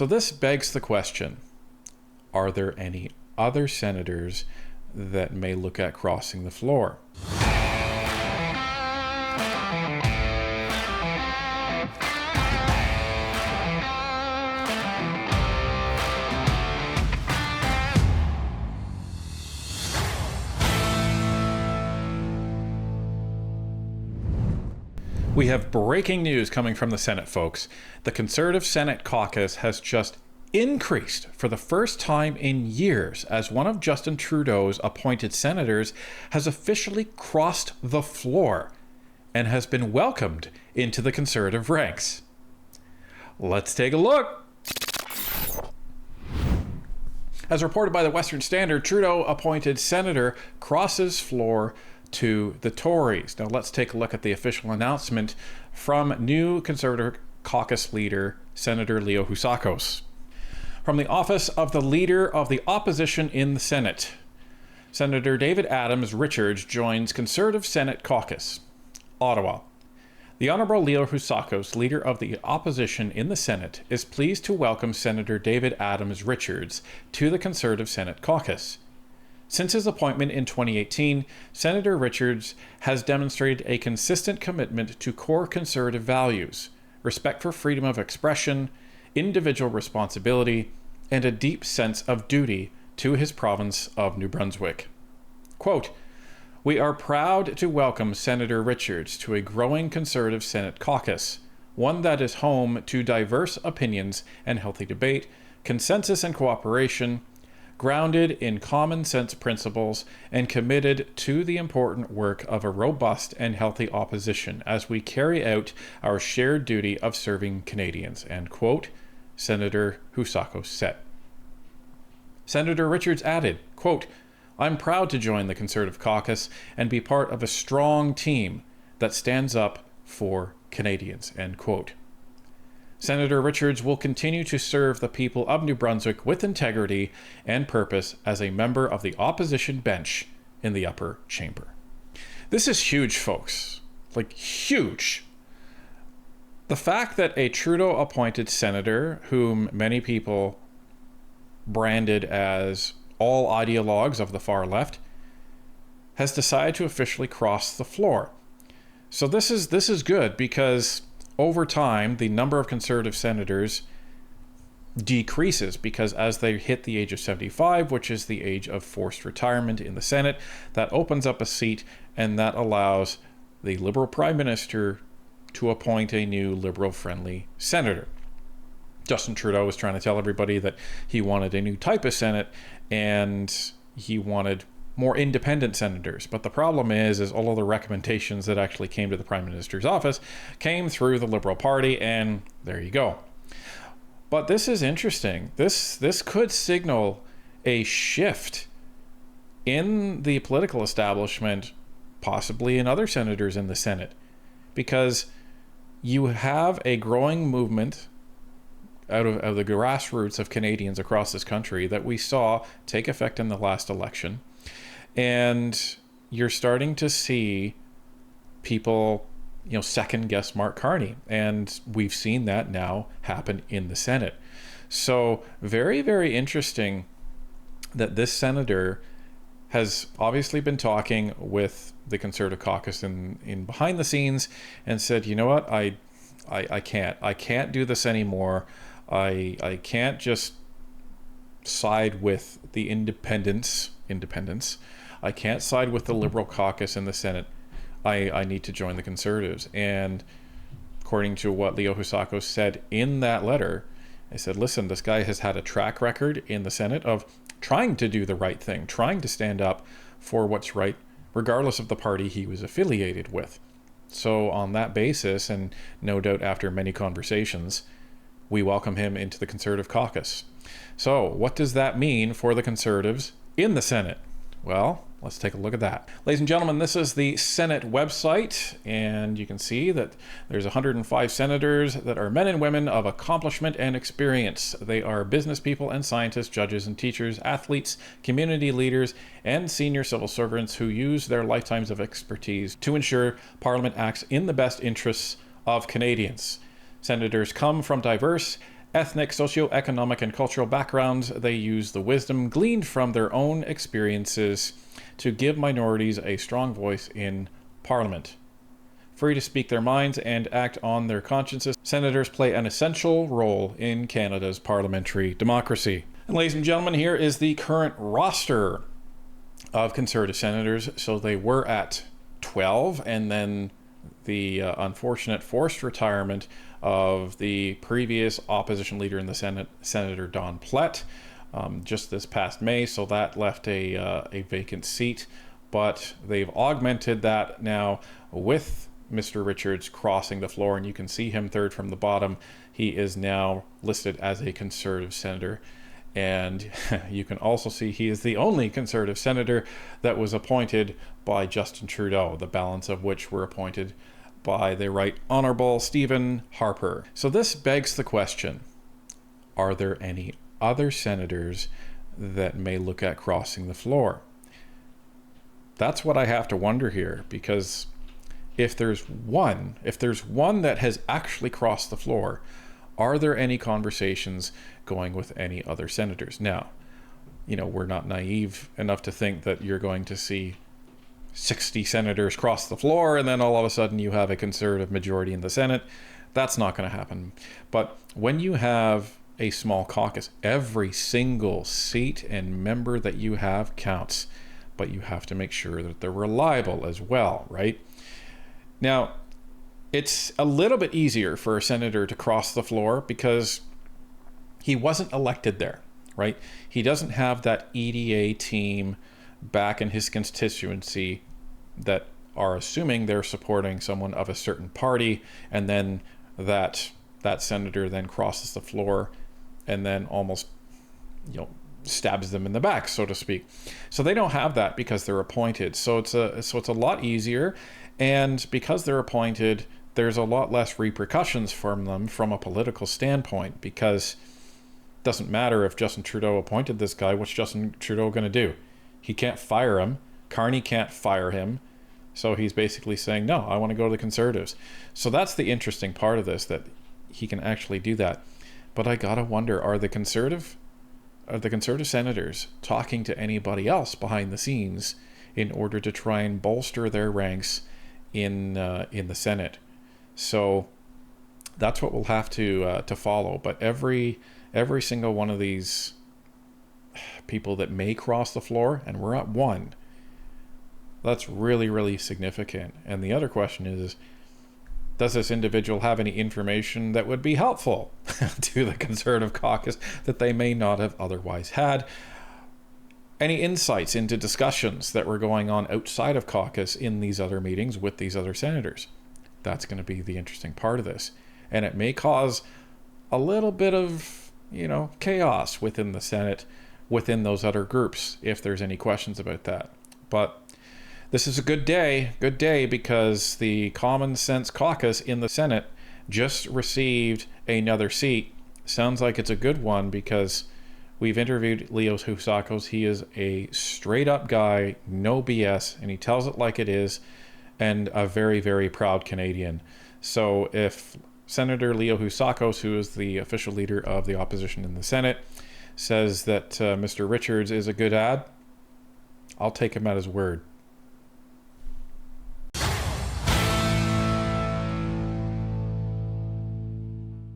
So this begs the question, are there any other senators that may look at crossing the floor? We have breaking news coming from the Senate, folks. The Conservative Senate Caucus has just increased for the first time in years as one of Justin Trudeau's appointed senators has officially crossed the floor and has been welcomed into the Conservative ranks. Let's take a look. As reported by the Western Standard, Trudeau-appointed senator crosses floor to the Tories. Now let's take a look at the official announcement from new Conservative Caucus leader, Senator Leo Housakos. From the office of the Leader of the Opposition in the Senate, Senator David Adams Richards joins Conservative Senate Caucus, Ottawa. The Honourable Leo Housakos, Leader of the Opposition in the Senate, is pleased to welcome Senator David Adams Richards to the Conservative Senate Caucus. Since his appointment in 2018, Senator Richards has demonstrated a consistent commitment to core conservative values, respect for freedom of expression, individual responsibility, and a deep sense of duty to his province of New Brunswick. Quote, "We are proud to welcome Senator Richards to a growing Conservative Senate caucus, one that is home to diverse opinions and healthy debate, consensus and cooperation, grounded in common sense principles, and committed to the important work of a robust and healthy opposition as we carry out our shared duty of serving Canadians," end quote, Senator Housakos said. Senator Richards added, quote, "I'm proud to join the Conservative caucus and be part of a strong team that stands up for Canadians," end quote. Senator Richards will continue to serve the people of New Brunswick with integrity and purpose as a member of the opposition bench in the upper chamber. This is huge, folks. Like, huge. The fact that a Trudeau-appointed senator, whom many people branded as all ideologues of the far left, has decided to officially cross the floor. So this is good, because over time, the number of Conservative senators decreases because as they hit the age of 75, which is the age of forced retirement in the Senate, that opens up a seat and that allows the Liberal Prime Minister to appoint a new Liberal-friendly senator. Justin Trudeau was trying to tell everybody that he wanted a new type of Senate and he wanted more independent senators. But the problem is all of the recommendations that actually came to the Prime Minister's office came through the Liberal Party, and there you go. But this is interesting. This could signal a shift in the political establishment, possibly in other senators in the Senate, because you have a growing movement out of the grassroots of Canadians across this country that we saw take effect in the last election. And you're starting to see people, second guess Mark Carney. And we've seen that now happen in the Senate. So very, very interesting that this senator has obviously been talking with the Conservative caucus in behind the scenes and said, you know what, I can't do this anymore. I can't just side with the independents. I can't side with the Liberal caucus in the Senate. I need to join the Conservatives. And according to what Leo Housakos said in that letter, I said, listen, this guy has had a track record in the Senate of trying to do the right thing, trying to stand up for what's right, regardless of the party he was affiliated with. So on that basis, and no doubt after many conversations, we welcome him into the Conservative caucus. So what does that mean for the Conservatives in the Senate? Well, let's take a look at that. Ladies and gentlemen, this is the Senate website, and you can see that there's 105 senators that are men and women of accomplishment and experience. They are business people and scientists, judges and teachers, athletes, community leaders, and senior civil servants who use their lifetimes of expertise to ensure Parliament acts in the best interests of Canadians. Senators come from diverse ethnic, socioeconomic, and cultural backgrounds. They use the wisdom gleaned from their own experiences to give minorities a strong voice in Parliament. Free to speak their minds and act on their consciences, senators play an essential role in Canada's parliamentary democracy. And ladies and gentlemen, here is the current roster of Conservative senators. So they were at 12, and then the unfortunate forced retirement of the previous opposition leader in the Senate, Senator Don Plett, just this past May. So that left a vacant seat, but they've augmented that now with Mr. Richards crossing the floor, and you can see him third from the bottom. He is now listed as a Conservative senator, and you can also see he is the only Conservative senator that was appointed by Justin Trudeau, the balance of which were appointed by the Right Honourable Stephen Harper. So this begs the question, are there any other senators that may look at crossing the floor? That's what I have to wonder here, because if there's one that has actually crossed the floor, are there any conversations going with any other senators? Now, we're not naive enough to think that you're going to see 60 senators cross the floor and then all of a sudden you have a Conservative majority in the Senate. That's not going to happen. But when you have a small caucus, every single seat and member that you have counts, but you have to make sure that they're reliable as well, right? Now, it's a little bit easier for a senator to cross the floor because he wasn't elected there, right? He doesn't have that EDA team back in his constituency that are assuming they're supporting someone of a certain party, and then that senator then crosses the floor and then almost stabs them in the back, so to speak. So they don't have that because they're appointed. So it's a lot easier. And because they're appointed, there's a lot less repercussions from them from a political standpoint, because it doesn't matter if Justin Trudeau appointed this guy. What's Justin Trudeau going to do? He can't fire him. Carney can't fire him. So he's basically saying, no, I want to go to the Conservatives. So that's the interesting part of this, that he can actually do that. But I gotta wonder, are the Conservative senators talking to anybody else behind the scenes in order to try and bolster their ranks in the Senate? So that's what we'll have to follow. But every single one of these people that may cross the floor, and we're at one, that's really, really significant. And the other question is, does this individual have any information that would be helpful to the Conservative caucus that they may not have otherwise had? Any insights into discussions that were going on outside of caucus in these other meetings with these other senators? That's going to be the interesting part of this. And it may cause a little bit of, chaos within the Senate, within those other groups, if there's any questions about that. But this is a good day because the Common Sense Caucus in the Senate just received another seat. Sounds like it's a good one because we've interviewed Leo Housakos. He is a straight up guy, no BS, and he tells it like it is, and a very, very proud Canadian. So if Senator Leo Housakos, who is the official leader of the opposition in the Senate, says that Mr. Richards is a good ad, I'll take him at his word.